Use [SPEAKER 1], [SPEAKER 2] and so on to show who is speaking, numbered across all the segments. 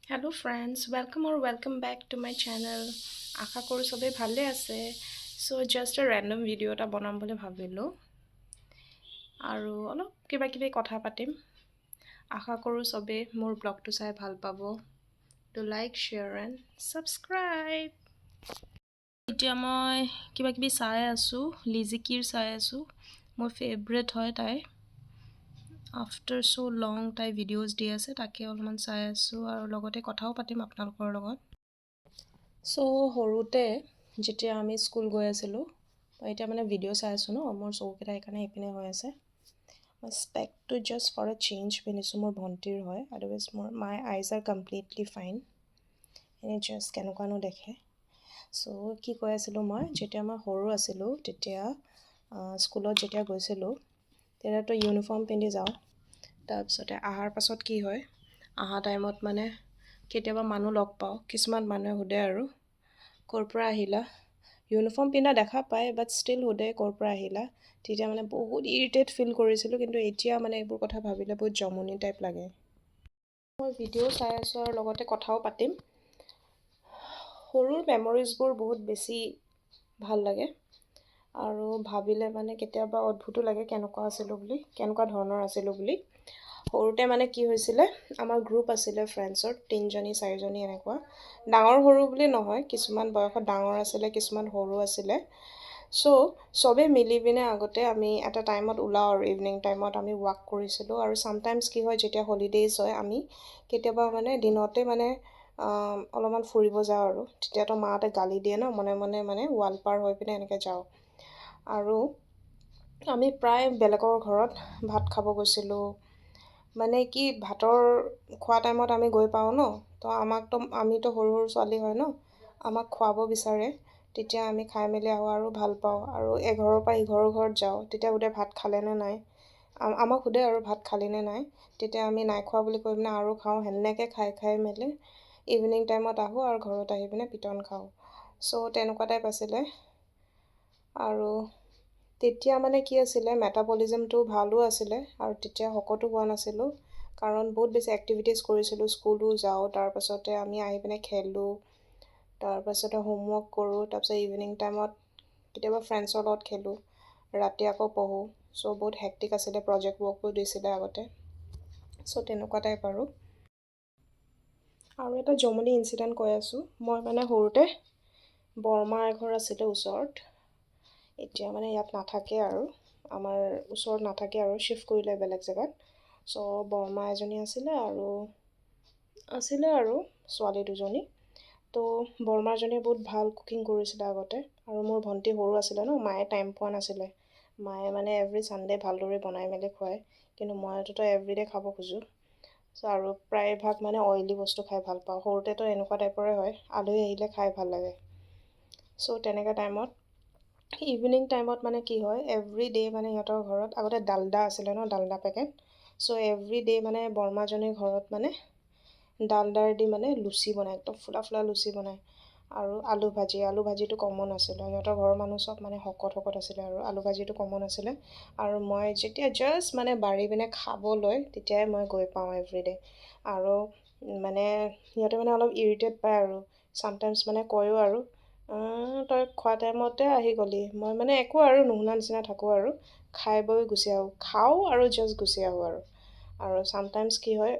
[SPEAKER 1] Hello friends, welcome back to my channel. আশা কৰোঁ সবে ভালে আছে। So just a random video এটা বনাম বুলি ভাবিলোঁ আৰু অলপ কিবা কিবি কথা পাতিম। আশা কৰোঁ সবে মোৰ ব্লগটো চাই ভাল পাব। To like, share and subscribe. এতিয়া মই কিবা কিবি চাই আছোঁ, লিজিকিৰ চাই আছোঁ। মোৰ ফেভৰেট হয় তাই। আফটাৰ so long তাই ভিডিঅ'জ দি আছে, তাকে অলপমান চাই আছোঁ আৰু লগতে কথাও পাতিম আপোনালোকৰ লগত। চ' সৰুতে যেতিয়া আমি স্কুল গৈ আছিলোঁ, এতিয়া মানে ভিডিঅ' চাই আছোঁ ন, মোৰ চকুকেইটা সেইকাৰণে এইপিনে হৈ আছে। মই স্পেকটো জাষ্ট ফৰ এ চেঞ্জ পিন্ধিছোঁ, মোৰ ভণ্টিৰ হয়, আদাৰৱাইজ মোৰ মাই আইজ আৰ কমপ্লিটলি ফাইন। এনেই জাষ্ট কেনেকুৱানো দেখে। চ' কি কৈ আছিলোঁ মই, যেতিয়া মই সৰু আছিলোঁ তেতিয়া স্কুলত যেতিয়া গৈছিলোঁ তেতিয়াতো ইউনিফৰ্ম পিন্ধি যাওঁ। তাৰপিছতে অহাৰ পাছত কি হয়, অহা টাইমত মানে কেতিয়াবা মানুহ লগ পাওঁ, কিছুমান মানুহে সোধে আৰু ক'ৰ পৰা আহিলা, ইউনিফৰ্ম পিন্ধা দেখা পায় বাট ষ্টিল সোধে ক'ৰ পৰা আহিলা। তেতিয়া মানে বহুত ইৰিটেট ফিল কৰিছিলোঁ, কিন্তু এতিয়া মানে এইবোৰ কথা ভাবিলে বহুত জমনি টাইপ লাগে। মই ভিডিঅ' চাই আছোঁ আৰু লগতে কথাও পাতিম। সৰুৰ মেমৰিজবোৰ বহুত বেছি ভাল লাগে আৰু ভাবিলে মানে কেতিয়াবা অদ্ভুতো লাগে কেনেকুৱা আছিলোঁ বুলি, কেনেকুৱা ধৰণৰ আছিলোঁ বুলি। সৰুতে মানে কি হৈছিলে, আমাৰ গ্ৰুপ আছিলে ফ্ৰেণ্ডছৰ 3জনী 4জনী এনেকুৱা। ডাঙৰ সৰু বুলি নহয়, কিছুমান বয়সত ডাঙৰ আছিলে, কিছুমান সৰু আছিলে। চ' চবেই মিলি পিনে আগতে আমি এটা টাইমত ওলাওঁ আৰু ইভিনিং টাইমত আমি ৱাক কৰিছিলোঁ। আৰু ছামটাইমছ কি হয়, যেতিয়া হলিডেজ হয় আমি কেতিয়াবা মানে দিনতে মানে অলপমান ফুৰিব যাওঁ আৰু তেতিয়াতো মাহঁতে গালি দিয়ে ন, মনে মনে মানে ৱাল পাৰ হৈ পিনে এনেকৈ যাওঁ। আৰু আমি প্ৰায় বেলেগৰ ঘৰত ভাত খাব গৈছিলোঁ। মানে কি ভাতৰ খোৱা টাইমত আমি গৈ পাওঁ ন, তো আমিতো সৰু সৰু ছোৱালী হয় ন, আমাক খুৱাব বিচাৰে। তেতিয়া আমি খাই মেলি আহোঁ আৰু ভাল পাওঁ। আৰু এঘৰৰ পৰা ইঘৰৰ ঘৰত যাওঁ, তেতিয়া সোধে ভাত খালেনে নাই, আমাক সোধে আৰু ভাত খালিনে নাই, তেতিয়া আমি নাই খোৱা বুলি কৈ পিনে আৰু খাওঁ। সেনেকৈ খাই খাই মেলি ইভিনিং টাইমত আহোঁ আৰু ঘৰত আহি পিনে পিটন খাওঁ। চ' তেনেকুৱা টাইপ আছিলে। আৰু তেতিয়া মানে কি আছিলে, মেটাবলিজিমটো ভালো আছিলে আৰু তেতিয়া শকতো হোৱা নাছিলোঁ, কাৰণ বহুত বেছি এক্টিভিটিজ কৰিছিলোঁ। স্কুলো যাওঁ, তাৰপাছতে আমি আহি পিনে খেলোঁ, তাৰপাছতে হোমৱৰ্ক কৰোঁ, তাৰপাছত ইভিনিং টাইমত কেতিয়াবা ফ্ৰেণ্ডছৰ লগত খেলোঁ, ৰাতি আকৌ পঢ়োঁ। চ' বহুত হেক্টিক আছিলে, প্ৰজেক্ট ৱৰ্কো দিছিলে আগতে। চ' তেনেকুৱা টাইপ আৰু এটা জমনি ইনচিডেণ্ট কৈ আছোঁ। মই মানে সৰুতে বৰমা এঘৰ আছিলে ওচৰত, এতিয়া মানে ইয়াত নাথাকে আৰু আমাৰ ওচৰত নাথাকে আৰু শ্বিফ্ট কৰিলে বেলেগ জেগাত। চ' বৰমা এজনী আছিলে আৰু ছোৱালী দুজনী। তো বৰমাজনীয়ে বহুত ভাল কুকিং কৰিছিলে আগতে, আৰু মোৰ ভণ্টি সৰু আছিলে ন, মায়ে টাইম পোৱা নাছিলে। মায়ে মানে এভৰি ছানডে ভালদৰে বনাই মেলি খুৱায়, কিন্তু মইতো এভৰিডে খাব খোজোঁ। চ' আৰু প্ৰায়ভাগ মানে অইলি বস্তু খাই ভাল পাওঁ। সৰুতেতো এনেকুৱা টাইপৰে হয়, আলহী আহিলে খাই ভাল লাগে। চ' তেনেকুৱা টাইমত ইভিনিং টাইমত মানে কি হয়, এভৰি ডে মানে সিহঁতৰ ঘৰত আগতে ডালদা আছিলে ন, ডালদা পেকেট। চ' এভৰি ডে মানে বৰমাজনীৰ ঘৰত মানে ডালদাৰ দি মানে লুচি বনায়, একদম ফুলা ফুলা লুচি বনায়। আৰু আলু ভাজিটো কমন আছিলে, সিহঁতৰ ঘৰৰ মানুহ চব মানে শকত আছিলে আৰু আলু ভাজিটো কমন আছিলে। আৰু মই যেতিয়া জাষ্ট মানে বাঢ়ি পিনে খাবলৈ, তেতিয়াই মই গৈ পাওঁ এভৰিডে। আৰু মানে সিহঁতে মানে অলপ ইৰিটেট পায় আৰু ছামটাইমছ মানে কয়ো আৰু তই খোৱা টাইমতে আহি গ'লি। মই মানে একো আৰু নুশুনা নিচিনা থাকোঁ আৰু খাই বৈ গুচি আহোঁ, খাওঁ আৰু জাষ্ট গুচি আহোঁ আৰু ছামটাইমছ কি হয়,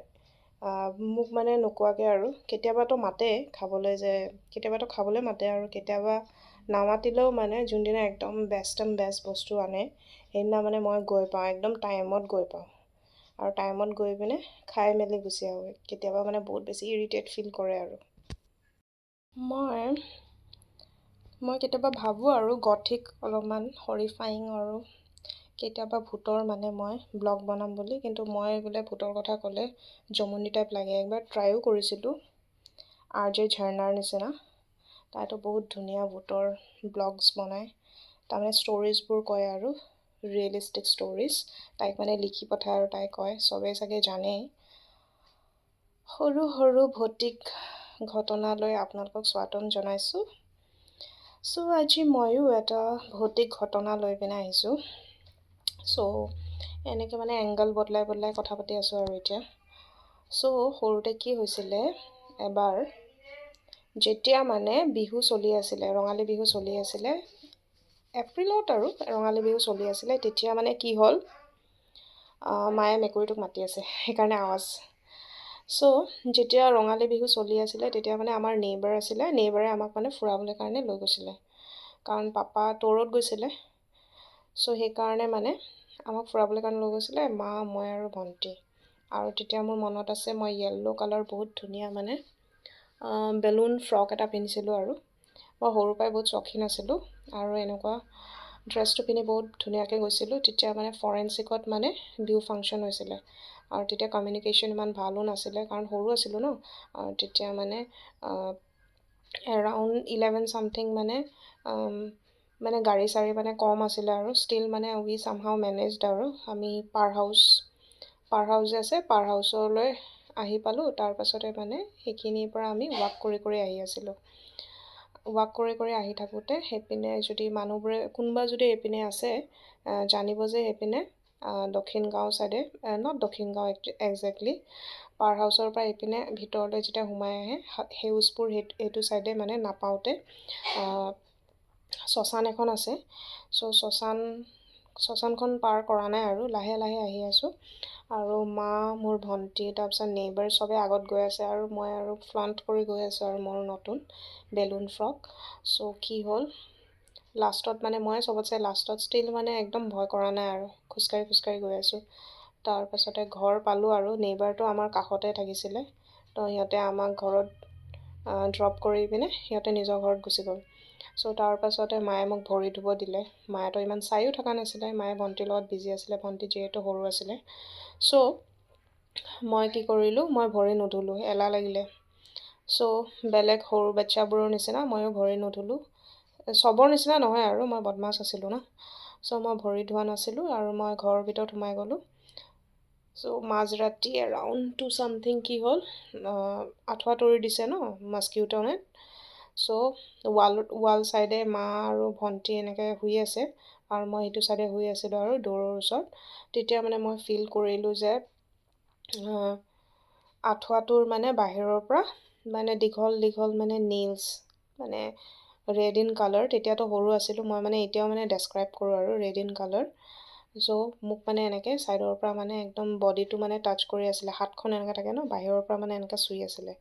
[SPEAKER 1] মোক মানে নোকোৱাকৈ আৰু কেতিয়াবাতো মাতে খাবলৈ, যে কেতিয়াবাতো খাবলৈ মাতে, আৰু কেতিয়াবা নামাতিলেও মানে যোনদিনা একদম বেষ্ট বস্তু আনে, সেইদিনা মানে মই গৈ পাওঁ, একদম টাইমত গৈ পাওঁ আৰু টাইমত গৈ পিনে খাই মেলি গুচি আহোঁ। কেতিয়াবা মানে বহুত বেছি ইৰিটেট ফিল কৰে আৰু মই কেতিয়াবা ভাবোঁ আৰু গথিক অলপমান হৰিফাইং, আৰু কেতিয়াবা ভূতৰ মানে মই ব্লগ বনাম বুলি, কিন্তু মই বোলে ভূতৰ কথা ক'লে জমনি টাইপ লাগে। একবাৰ ট্ৰাইও কৰিছিলোঁ RJ ঝৰ্ণাৰ নিচিনা, তাইতো বহুত ধুনীয়া ভূতৰ ব্লগছ বনায়, তাৰমানে ষ্টৰিজবোৰ কয় আৰু ৰিয়েলিষ্টিক ষ্টৰিজ, তাইক মানে লিখি পঠায় আৰু তাই কয়, চবেই চাগে জানেই। সৰু সৰু ভৌতিক ঘটনালৈ আপোনালোকক স্বাগতম জনাইছোঁ। চ' আজি ময়ো এটা ভৌতিক ঘটনা লৈ পিনে আহিছোঁ। চ' এনেকৈ মানে এংগল বদলাই কথা পাতি আছোঁ আৰু এতিয়া। চ' সৰুতে কি হৈছিলে, এবাৰ যেতিয়া মানে বিহু চলি আছিলে, ৰঙালী বিহু চলি আছিলে, এপ্ৰিলত আৰু ৰঙালী বিহু চলি আছিলে, তেতিয়া মানে কি হ'ল, মায়ে মেকুৰীটোক মাতি আছে, সেইকাৰণে আৱাজ। চ' যেতিয়া ৰঙালী বিহু চলি আছিলে, তেতিয়া মানে আমাৰ নেইবাৰ আছিলে, নেইবাৰে আমাক মানে ফুৰাবলৈ কাৰণে লৈ গৈছিলে, কাৰণ পাপা ট'ৰত গৈছিলে। চ' সেইকাৰণে মানে আমাক ফুৰাবলৈ কাৰণে লৈ গৈছিলে, মা, মই আৰু ভণ্টি। আৰু তেতিয়া মোৰ মনত আছে, মই য়েল্ল' কালাৰ বহুত ধুনীয়া মানে বেলুন ফ্ৰক এটা পিন্ধিছিলোঁ, আৰু মই সৰুৰ পৰাই বহুত চখীন আছিলোঁ, আৰু এনেকুৱা ড্ৰেছটো পিন্ধি বহুত ধুনীয়াকৈ গৈছিলোঁ। তেতিয়া মানে ফৰেঞ্চিকত মানে বিহু ফাংচন হৈছিলে, আৰু তেতিয়া কমিউনিকেশ্যন ইমান ভালো নাছিলে, কাৰণ সৰু আছিলোঁ ন। আৰু তেতিয়া মানে এৰাউণ্ড 11 ছামথিং মানে গাড়ী চাড়ী মানে কম আছিলে, আৰু ষ্টিল মানে উই চামহাও মেনেজড, আৰু আমি পাৰ হাউচ যে আছে, পাৰ হাউচলৈ আহি পালোঁ। তাৰপাছতে মানে সেইখিনিৰ পৰা আমি ৱাক কৰি কৰি আহি আছিলোঁ। ৱাক কৰি কৰি আহি থাকোঁতে সেইপিনে যদি মানুহবোৰে কোনোবা যদি এইপিনে আছে, জানিব যে সেইপিনে দক্ষিণ গাঁও ছাইডে, নট দক্ষিণ গাঁও একজেক্টলি, পাৰ হাউচৰ পৰা এইপিনে ভিতৰলৈ যেতিয়া সোমাই আহে, সেউজপুৰ সেইটো ছাইডে মানে নাপাওঁতে শ্মশান এখন আছে। চ' শ্মশানখন পাৰ কৰা নাই, আৰু লাহে লাহে আহি আছোঁ, আৰু মা, মোৰ ভণ্টি, তাৰপিছত নেইবাৰ চবে আগত গৈ আছে, আৰু মই আৰু ফ্ৰণ্ট কৰি গৈ আছোঁ, আৰু মোৰ নতুন বেলুন ফ্ৰক। চ' কি হ'ল, লাষ্টত মানে মই চবতছে লাষ্টত, ষ্টিল মানে একদম ভয় কৰা নাই, আৰু খোজকাঢ়ি খোজকাঢ়ি গৈ আছোঁ। তাৰপাছতে ঘৰ পালোঁ, আৰু নেইবাৰটো আমাৰ কাষতে থাকিছিলে, তো সিহঁতে আমাক ঘৰত ড্ৰপ কৰি পিনে সিহঁতে নিজৰ ঘৰত গুচি গ'ল। চ' তাৰপাছতে মায়ে মোক ভৰি ধুব দিলে। মায়েতো ইমান চায়ো থকা নাছিলে, মায়ে ভণ্টিৰ লগত বিজি আছিলে, ভণ্টি যিহেতু সৰু আছিলে। চ' মই কি কৰিলোঁ, মই ভৰি নুধুলোঁ, এলাহ লাগিলে। চ' বেলেগ সৰু বাচ্ছাবোৰৰ নিচিনা ময়ো ভৰি নুধুলোঁ। চবৰ নিচিনা নহয়, আৰু মই বদমাছ আছিলোঁ ন। চ' মই ভৰি ধোৱা নাছিলোঁ, আৰু মই ঘৰৰ ভিতৰত সোমাই গ'লোঁ। চ' মাজৰাতি এৰাউণ্ড 2 ছামথিং কি হ'ল, আঁঠুৱা তৰি দিছে ন মস্কিউটো নেট। চ' ৱাল ছাইডে মা আৰু ভণ্টি এনেকৈ শুই আছে, আৰু মই সেইটো ছাইডে শুই আছিলোঁ, আৰু দৌৰৰ ওচৰত। তেতিয়া মানে মই ফিল কৰিলোঁ যে আঁঠুৱাটোৰ মানে বাহিৰৰ পৰা মানে দীঘল দীঘল মানে নেইলছ, মানে ৰেড ইন কালাৰ। তেতিয়াতো সৰু আছিলোঁ মই, মানে এতিয়াও মানে ডেছক্ৰাইব কৰোঁ আৰু ৰেড ইন কালাৰ। চ' মোক মানে এনেকৈ ছাইডৰ পৰা মানে একদম বডিটো মানে টাচ কৰি আছিলে, হাতখন এনেকৈ থাকে ন, বাহিৰৰ পৰা মানে এনেকৈ চুই আছিলে।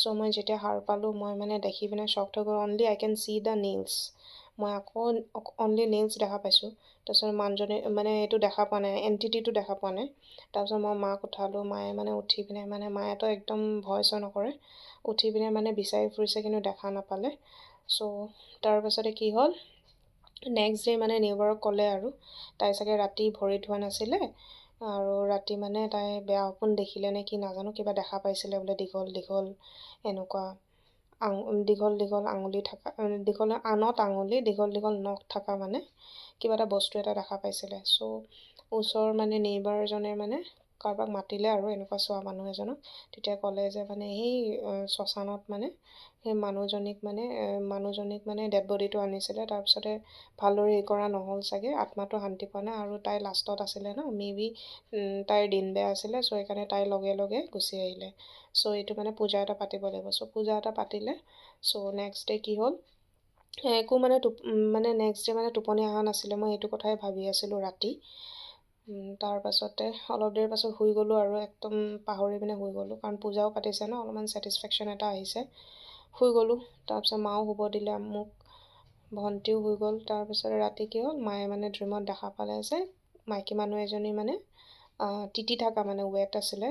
[SPEAKER 1] চ' মই যেতিয়া সাৰ পালোঁ, মই মানে দেখি পিনে শ্বক হৈ গ'ল, only I can see the nails. মই আকৌ অনলি নেইলছ দেখা পাইছোঁ। তাৰপিছত মানুহজনে মানে এইটো দেখা পোৱা নাই, এণ্টিটিটো দেখা পোৱা নাই। তাৰপিছত মই মাক উঠালোঁ, মায়ে মানে উঠি পিনে, মানে মায়েতো একদম ভয় চয় নকৰে, উঠি পিনে মানে বিচাৰি ফুৰিছে, কিন্তু দেখা নাপালে। চ' তাৰপাছতে কি হ'ল, নেক্সট ডে মানে নেইবাৰক ক'লে, আৰু তাই চাগে ৰাতি ভৰি ধোৱা নাছিলে, আৰু ৰাতি মানে তাই বেয়া সপোন দেখিলে নে কি নাজানো, কিবা দেখা পাইছিলে বোলে, দীঘল দীঘল এনেকুৱা দীঘল দীঘল আঙুলি থকা, দীঘল আনত আঙুলি, দীঘল দীঘল নখ থকা মানে কিবা এটা বস্তু এটা দেখা পাইছিলে। চ' ওচৰৰ মানে নেইবাৰজনে মানে কাৰোবাক মাতিলে, আৰু এনেকুৱা চোৱা মানুহ এজনক। তেতিয়া ক'লে যে মানে সেই শ্মশানত মানে সেই মানুহজনীক মানে ডেড বডিটো আনিছিলে। তাৰপিছতে ভালদৰে হেৰি কৰা নহ'ল চাগে, আত্মাটো শান্তি পোৱা নাই, আৰু তাই লাষ্টত আছিলে ন, মে বি তাইৰ দিন বেয়া আছিলে, চ' সেইকাৰণে তাইৰ লগে লগে গুচি আহিলে। চ' এইটো মানে পূজা এটা পাতিব লাগিব। চ' পূজা এটা পাতিলে। চ' নেক্সট ডে কি হ'ল, একো মানে নেক্সট ডে মানে টোপনি অহা নাছিলে, মই সেইটো কথাই ভাবি আছিলোঁ ৰাতি। তাৰপাছতে অলপ দেৰি পাছত শুই গ'লোঁ, আৰু একদম পাহৰি পিনে শুই গ'লোঁ, কাৰণ পূজাও পাতিছে ন, অলপমান ছেটিছফেকশ্যন এটা আহিছে। শুই গ'লোঁ। তাৰপিছত মাও শুব দিলে মোক, ভণ্টিও শুই গ'ল। তাৰপিছত ৰাতি কি হ'ল, মায়ে মানে ড্ৰিমত দেখা পালে যে মাইকী মানুহ এজনী মানে তিতি থকা, মানে ৱেট আছিলে,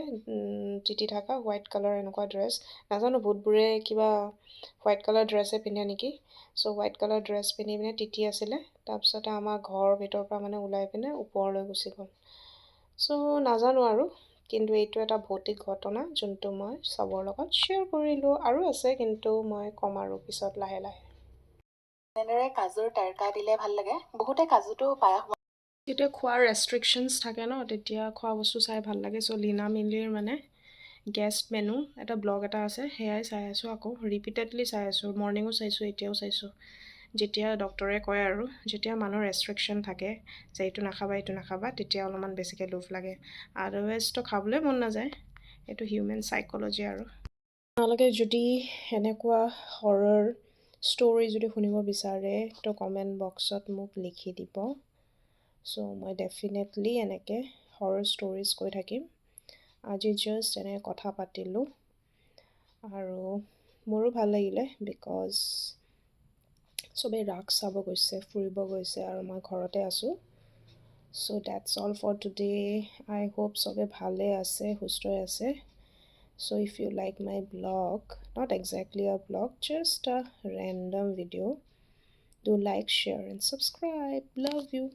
[SPEAKER 1] তিতি থকা হোৱাইট কালাৰ এনেকুৱা ড্ৰেছ, নাজানো ভূতবোৰে কিবা হোৱাইট কালাৰ ড্ৰেছে পিন্ধে নেকি। চ' হোৱাইট কালাৰ ড্ৰেছ পিন্ধি পিনে তিতি আছিলে। তাৰপিছতে আমাৰ ঘৰৰ ভিতৰৰ পৰা মানে ওলাই পিনে ওপৰলৈ গুচি গ'ল। চ' নাজানো আৰু, কিন্তু এইটো এটা ভৌতিক ঘটনা, যোনটো মই চবৰ লগত শ্বেয়াৰ কৰিলোঁ। আৰু আছে, কিন্তু মই ক'ম আৰু পিছত লাহে লাহে।
[SPEAKER 2] এনেদৰে কাজুৰ তৰকা দিলে ভাল লাগে। বহুতে কাজুটো পায়স
[SPEAKER 1] যেতিয়া খোৱাৰ ৰেষ্ট্ৰিকশ্যনছ থাকে ন, তেতিয়া খোৱা বস্তু চাই ভাল লাগে। চ' লীনা মিলিৰ মানে গেষ্ট মেনু এটা ব্লগ এটা আছে, সেয়াই চাই আছোঁ, আকৌ ৰিপিটেডলি চাই আছোঁ, মৰ্ণিঙো চাইছোঁ, এতিয়াও চাইছোঁ। যেতিয়া ডক্টৰে কয়, আৰু যেতিয়া মানুহৰ ৰেষ্ট্ৰিকশ্যন থাকে যে এইটো নাখাবা এইটো নাখাবা, তেতিয়া অলপমান বেছিকৈ লোভ লাগে, আদাৰৱাইজটো খাবলৈ মন নাযায়। এইটো হিউমেন চাইক'লজি আৰু। আপোনালোকে যদি এনেকুৱা হৰৰ ষ্টৰি যদি শুনিব বিচাৰে তো কমেণ্ট বক্সত মোক লিখি দিব। চ' মই ডেফিনেটলি এনেকৈ হৰৰ ষ্টৰিজ কৈ থাকিম। আজি জাষ্ট এনেকৈ কথা পাতিলোঁ আৰু মোৰো ভাল লাগিলে বিকজ চবেই ৰাস চাব গৈছে, ফুৰিব গৈছে আৰু মই ঘৰতে আছোঁ। So' that's all for today. I hope চবে ভালে আছে, সুস্থ আছে। So if you like my blog, not exactly a blog, just a random video, do like, share and subscribe. Love you.